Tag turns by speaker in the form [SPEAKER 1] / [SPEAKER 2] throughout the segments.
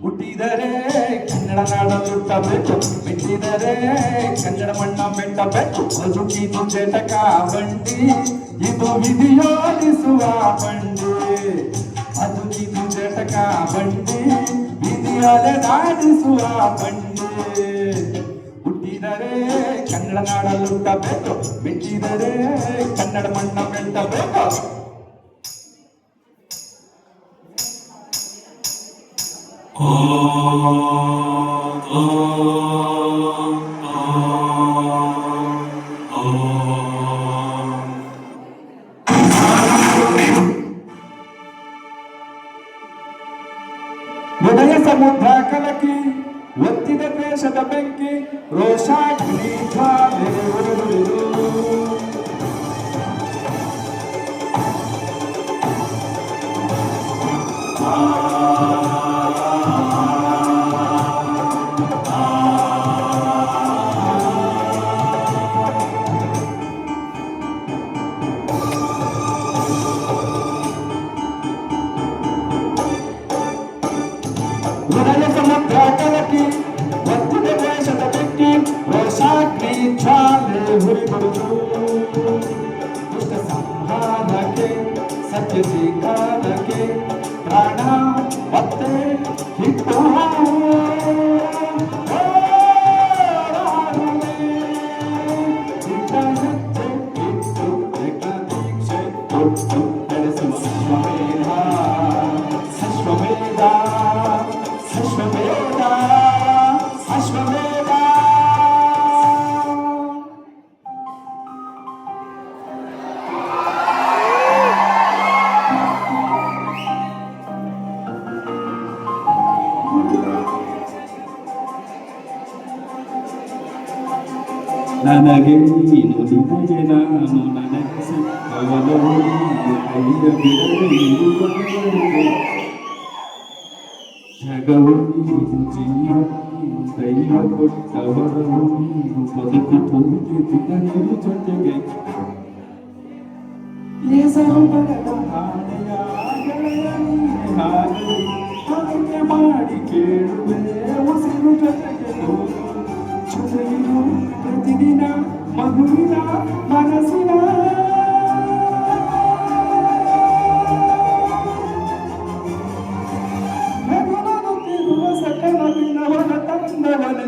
[SPEAKER 1] ಹುಟ್ಟಿದರೆ ಕನ್ನಡ ನಾಡ ಹುಟ್ಟಬೇಕು, ಮೆಟ್ಟಿದರೆ ಕನ್ನಡ ಮಣ್ಣ ಮೆಟ್ಟಬೇಕು. ಬದುಕಿದು ಜಟಕ ಬಂಡಿ, ಇದು ವಿಧಿಯೋಡಿಸುವ ಬಂಡಿ. ಬದುಕಿದು ಜಟಕ ಬಂಡಿ, ವಿಧಿಯಾಲೆ ನಾಡಿಸುವ ಬಂಡಿ. ಹುಟ್ಟಿದರೆ ಕನ್ನಡ ನಾಡಲು ಹುಟ್ಟಬೇಕು, ಮೆಟ್ಟಿದರೆ ಕನ್ನಡ ಮಣ್ಣ ಮೆಟ್ಟಬೇಕು. ಹೃದಯ ಸಮುದ್ರ ಕಲಕಿ ಒತ್ತಿದ ದ್ವೇಷದ ಬೆಂಕಿ, ರೋಷಾಗ್ನಿ ಜ್ವಾಲೆ ಉರಿಯುವುದು. ಹೃದಯ ಸಮುದ್ರ ಕಲಕಿ ಒತ್ತಿದ ದ್ವೇಷದ ಬೆಂಕಿ, ರೋಷಾಗ್ನಿ ಜ್ವಾಲೆ ಉರಿಯುವುದು. ದುಷ್ಟ ಸಂಹಾರಕ್ಕೆ ಸತ್ಯ ಸ್ವೀಕಾರಕ್ಕೆ ಪ್ರಾಣ ಮತ್ತೆ ಹಿಟ್ಟು. ನಡೆಸುವ ಅಶ್ವಮೇಧ ಅಶ್ವಮೇಧ ಅಶ್ವಮೇಧ ಅಶ್ವಮೇಧ. ನನಗೆ ನೀನು ನಿನಗೆ ನಾನು, ನನಗೆ ಸಿಕ್ಕವನವು ಕೈಯ ಬಿಡಲು ಜಗವು ನೀನು, ಜೀವ ನೀನು, ದೈವ ಕೊಟ್ಟವರವು ನೀನು. ಬದುಕು ತುಂಬಿದ ನೀನು ಜೊತೆಗೆ ಹಾಗೆ ಮಾಡಿ ಕೇಳುವೆ ಉಸಿರು ಜೊತೆಗೆ ಜೊತೆಗಿರು ಪ್ರತಿದಿನ ಮಗುವಿನ ಮನಸ್ಸಿನ. ಸಕಲ ದಿನವನ ತಂದವನೆ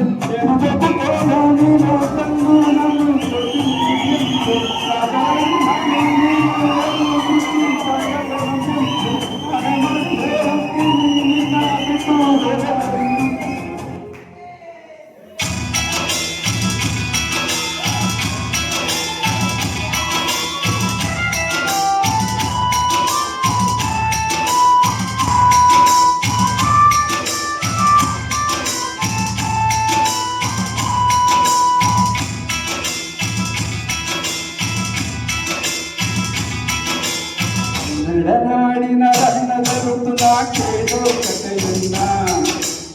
[SPEAKER 1] ನಾಡಿನ ರನ್ನದ ಋತು ನಾ ಕೇಳೋ ಕಥೆಯನ್ನ,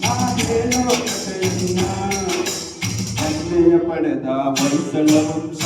[SPEAKER 1] ನಾ ಕೇಳೋ ಕಥೆಯನ್ನ. ಕನ್ಯೆಯ ಪಡೆದ ಹೊಯ್ಸಳ ವಂಶ